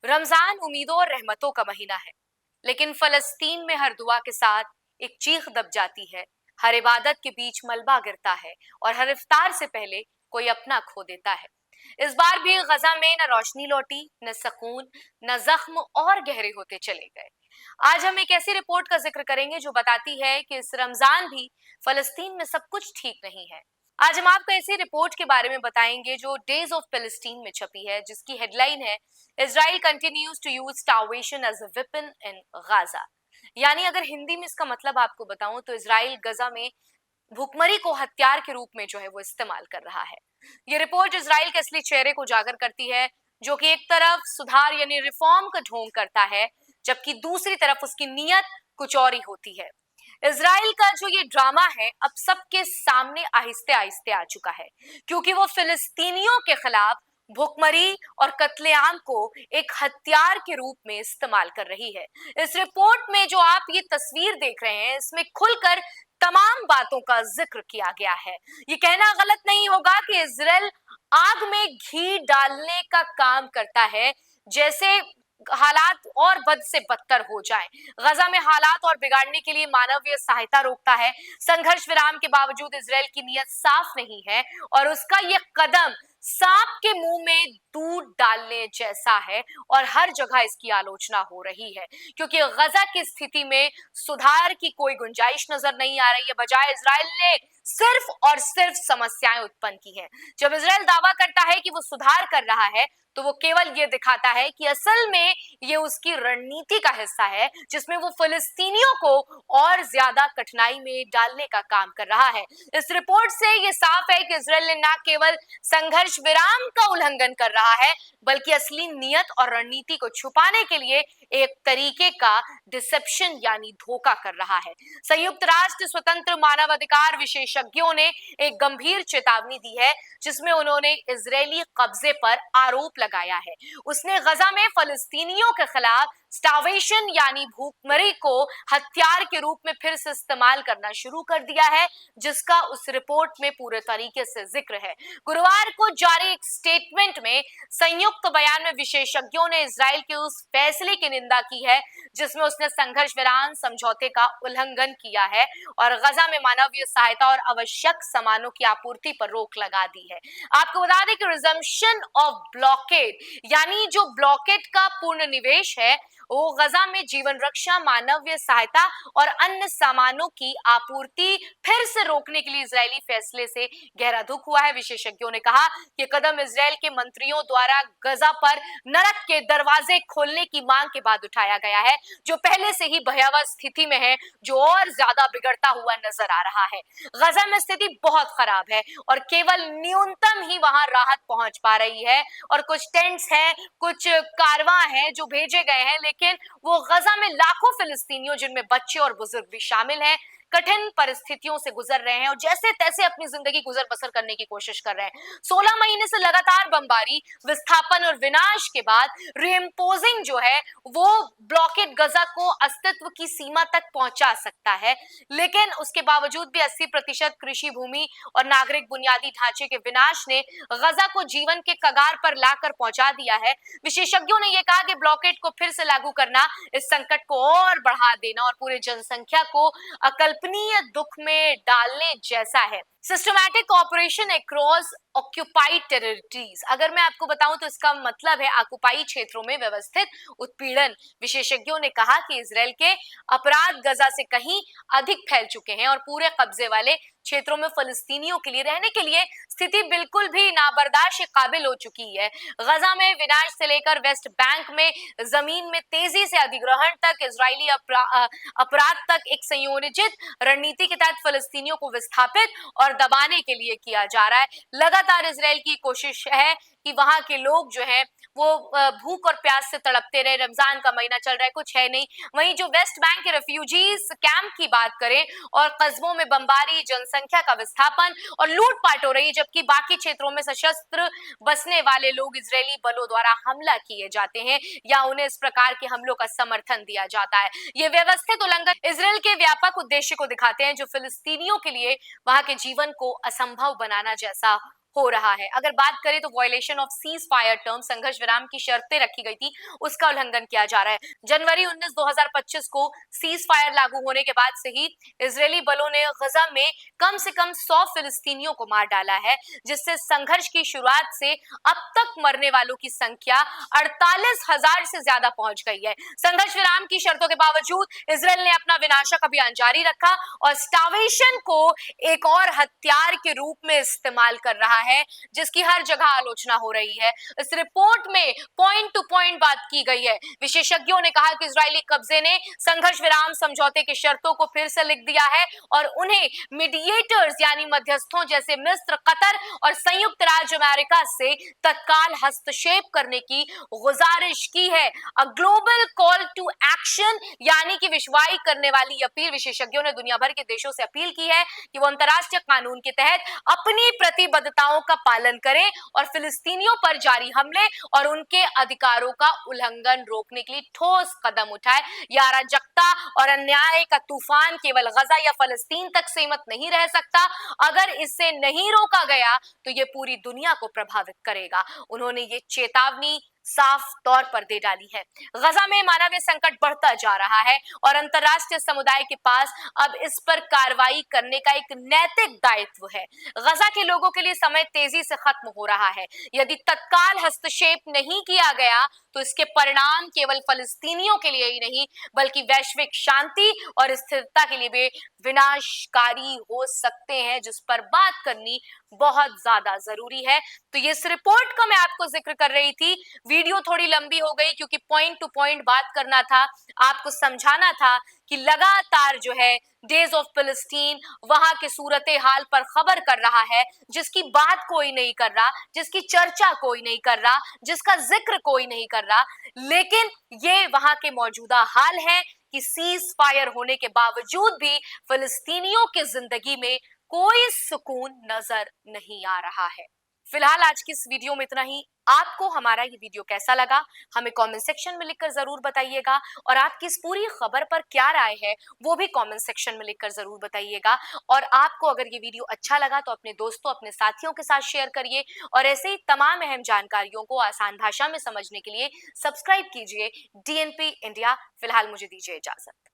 रमजान उम्मीदों और रहमतों का महीना है, लेकिन फलस्तीन में हर दुआ के साथ एक चीख दब जाती है। हर इबादत के बीच मलबा गिरता है और हर इफ्तार से पहले कोई अपना खो देता है। इस बार भी गजा में न रोशनी लौटी, न सुकून, न जख्म और गहरे होते चले गए। आज हम एक ऐसी रिपोर्ट का जिक्र करेंगे जो बताती है कि इस रमजान भी फलस्तीन में सब कुछ ठीक नहीं है। आज हम आपको ऐसी रिपोर्ट के बारे में बताएंगे जो डेज ऑफ फिलिस्तीन में छपी है, जिसकी हेडलाइन है Israel continues to use starvation as a weapon in Gaza. यानी अगर हिंदी में इसका मतलब आपको बताऊं तो इजराइल गजा में भूखमरी को हथियार के रूप में जो है वो इस्तेमाल कर रहा है। ये रिपोर्ट इजराइल के असली चेहरे को उजागर करती है, जो कि एक तरफ सुधार यानी रिफॉर्म का ढोंग करता है, जबकि दूसरी तरफ उसकी नीयत कुछ और ही होती है। इजराइल का जो ये ड्रामा है अब सबके सामने आहिस्ते आहिस्ते आ चुका है, क्योंकि वो फिलिस्तीनियों के खिलाफ भुखमरी और कत्लेआम को एक हथियार के रूप में इस्तेमाल कर रही है। इस रिपोर्ट में जो आप ये तस्वीर देख रहे हैं, इसमें खुलकर तमाम बातों का जिक्र किया गया है। ये कहना गलत नहीं होगा कि इजराइल आग में घी डालने का काम करता है, जैसे हालात और बद से बदतर हो जाएं। गजा में हालात और बिगाड़ने के लिए मानवीय सहायता रोकता है। संघर्ष विराम के बावजूद इजराइल की नीयत साफ नहीं है और उसका यह कदम सांप के मुंह में दूध डालने जैसा है और हर जगह इसकी आलोचना हो रही है, क्योंकि गजा की स्थिति में सुधार की कोई गुंजाइश नजर नहीं आ रही है। बजाय इजराइल ने सिर्फ और सिर्फ समस्याएं उत्पन्न की हैं। जब इजराइल दावा करता है कि वो सुधार कर रहा है, तो वो केवल ये दिखाता है कि असल में ये उसकी रणनीति का हिस्सा है, जिसमें वो फिलिस्तीनियों को और ज्यादा कठिनाई में डालने का काम कर रहा है। इस रिपोर्ट से ये साफ है कि इजराइल ने न केवल संघर्ष विराम का उल्लंघन कर रहा है, बल्कि असली नियत और रणनीति को छुपाने के लिए एक तरीके का डिसेप्शन यानी धोखा कर रहा है। संयुक्त राष्ट्र स्वतंत्र मानवाधिकार विशेषज्ञों ने एक गंभीर चेतावनी दी है, जिसमें उन्होंने इजरायली कब्जे पर आरोप लगाया है। उसने गजा में फलस्तीनियों के खिलाफ स्टार्वेशन यानी भूखमरी को हथियार के रूप में फिर से इस्तेमाल करना शुरू कर दिया है, जिसका उस रिपोर्ट में पूरे तरीके से जिक्र है। गुरुवार को जारी एक स्टेटमेंट में संयुक्त बयान में विशेषज्ञों ने इजराइल के उस फैसले की निंदा की है, जिसमें उसने संघर्ष विराम समझौते का उल्लंघन किया है और गजा में मानवीय सहायता और आवश्यक सामानों की आपूर्ति पर रोक लगा दी है। आपको बता दें कि रिजम्पशन ऑफ ब्लॉकेड यानी जो ब्लॉकेड का पूर्ण निवेश है, वो गजा में जीवन रक्षा, मानवीय सहायता और अन्य सामानों की आपूर्ति फिर से रोकने के लिए इजरायली फैसले से गहरा दुख हुआ है। विशेषज्ञों ने कहा कि कदम इजरायल के मंत्रियों द्वारा गजा पर नरक के दरवाजे खोलने की मांग के बाद उठाया गया है, जो पहले से ही भयावह स्थिति में है, जो और ज्यादा बिगड़ता हुआ नजर आ रहा है। गजा में स्थिति बहुत खराब है और केवल न्यूनतम ही वहां राहत पहुंच पा रही है और कुछ टेंट्स हैं, कुछ कारवां हैं जो भेजे गए हैं, लेकिन वो गजा में लाखों फिलिस्तीनियों, जिनमें बच्चे और बुजुर्ग भी शामिल हैं, कठिन परिस्थितियों से गुजर रहे हैं और जैसे तैसे अपनी जिंदगी गुजर बसर करने की कोशिश कर रहे हैं। 16 महीने से लगातार बमबारी, विस्थापन और विनाश के बाद रीइम्पोजिंग जो है वो ब्लॉकेड गजा को अस्तित्व की सीमा तक पहुंचा सकता है, लेकिन उसके बावजूद भी 80% कृषि भूमि और नागरिक बुनियादी ढांचे के विनाश ने गजा को जीवन के कगार पर लाकर पहुंचा दिया है। विशेषज्ञों ने यह कहा कि ब्लॉकेड को फिर से लागू करना इस संकट को और बढ़ा देना और पूरे जनसंख्या को अकल्पनीय दुख में डालने जैसा है। Systematic operation across occupied territories, अगर मैं आपको बताऊं तो इसका मतलब है ऑक्युपाई क्षेत्रों में व्यवस्थित उत्पीड़न। विशेषज्ञों ने कहा कि इजराइल के अपराध गजा से कहीं अधिक फैल चुके हैं और पूरे कब्जे वाले क्षेत्रों में फलस्तीनियों के लिए रहने के लिए स्थिति बिल्कुल भी नाबर्दाश्त के काबिल हो चुकी है। गजा में विनाश से लेकर वेस्ट बैंक में जमीन में तेजी से अधिग्रहण तक, इजरायली अपराध तक एक संयोजित रणनीति के तहत फलस्तीनियों को विस्थापित और दबाने के लिए किया जा रहा है। लगातार इजराइल की कोशिश है कि वहां के लोग जो हैं वो भूख और प्यास से तड़पते रहे। रमजान का महीना चल रहा है, कुछ है नहीं। वहीं जो वेस्ट बैंक के रेफ्यूजीज कैंप की बात करें और कस्बों में बमबारी, जनसंख्या का विस्थापन और लूटपाट हो रही है, जबकि बाकी क्षेत्रों में सशस्त्र बसने वाले लोग इजरायली बलों द्वारा हमला किए जाते हैं या उन्हें इस प्रकार के हमलों का समर्थन दिया जाता है। ये व्यवस्थित उल्लंघन इजराइल के व्यापक उद्देश्य को दिखाते हैं, जो फिलिस्तीनियों के लिए वहां के जीवन को असंभव बनाना जैसा हो रहा है। अगर बात करें तो violation of cease fire term, संघर्ष विराम की शर्तें रखी गई थी, उसका उल्लंघन किया जा रहा है। जनवरी 19 2025 को सीज फायर लागू होने के बाद से ही इजरायली बलों ने गजा में कम से कम 100 फिलिस्तीनियों को मार डाला है, जिससे संघर्ष की शुरुआत से अब तक मरने वालों की संख्या 48,000 से ज्यादा पहुंच गई है। संघर्ष विराम की शर्तों के बावजूद इजरायल ने अपना विनाशक अभियान जारी रखा और स्टावेशन को एक और हथियार के रूप में इस्तेमाल कर रहा है, जिसकी हर जगह आलोचना हो रही है। इस रिपोर्ट में पॉइंट टू पॉइंट बात की गई है। विशेषज्ञों ने कहा कि इजरायली कब्जे ने संघर्ष विराम समझौते की शर्तों को फिर से लिख दिया है और उन्हें मीडिएटर्स यानी मध्यस्थों जैसे मिस्र, कतर और संयुक्त राज्य अमेरिका से तत्काल हस्तक्षेप करने की गुजारिश की है। A global call to action यानी कि विश्वाई करने वाली अपील। विशेषज्ञों ने दुनिया भर के देशों से अपील की है कि वो अंतर्राष्ट्रीय कानून के तहत अपनी प्रतिबद्धताओं का पालन करें और फिलिस्तीनियों पर जारी हमले और उनके अधिकारों का उल्लंघन रोकने के लिए ठोस कदम उठाए। यह अराजकता और अन्याय का तूफान केवल गजा या फलस्तीन तक सीमित नहीं रह सकता। अगर इससे नहीं रोका गया तो यह पूरी दुनिया को प्रभावित करेगा। उन्होंने ये चेतावनी साफ तौर पर दे डाली है। गजा में मानवीय संकट बढ़ता जा रहा है और अंतरराष्ट्रीय समुदाय के पास अब इस पर कार्रवाई करने का एक नैतिक दायित्व है। गजा के लोगों के लिए समय तेजी से खत्म हो रहा है। यदि तत्काल हस्तक्षेप नहीं किया गया तो इसके परिणाम केवल फलस्तीनियों के लिए ही नहीं बल्कि वैश्विक शांति और स्थिरता के लिए भी विनाशकारी हो सकते हैं, जिस पर बात करनी बहुत ज्यादा जरूरी है। तो ये इस रिपोर्ट का मैं आपको जिक्र कर रही थी। वीडियो थोड़ी लंबी हो गई क्योंकि पॉइंट टू पॉइंट बात करना था, आपको समझाना था कि लगातार जो है डेज ऑफ फिलिस्तीन वहां के सूरत हाल पर खबर कर रहा है, जिसकी बात कोई नहीं कर रहा, जिसकी चर्चा कोई नहीं कर रहा, जिसका जिक्र कोई नहीं कर रहा। लेकिन ये वहां के मौजूदा हाल है कि सीज फायर होने के बावजूद भी फिलिस्तीनियों की जिंदगी में कोई सुकून नजर नहीं आ रहा है। फिलहाल आज की इस वीडियो में इतना ही। आपको हमारा ये वीडियो कैसा लगा हमें कमेंट सेक्शन में लिखकर जरूर बताइएगा और आपकी इस पूरी खबर पर क्या राय है वो भी कमेंट सेक्शन में लिखकर जरूर बताइएगा। और आपको अगर ये वीडियो अच्छा लगा तो अपने दोस्तों, अपने साथियों के साथ शेयर करिए और ऐसे ही तमाम अहम जानकारियों को आसान भाषा में समझने के लिए सब्सक्राइब कीजिए DNP इंडिया। फिलहाल मुझे दीजिए इजाजत।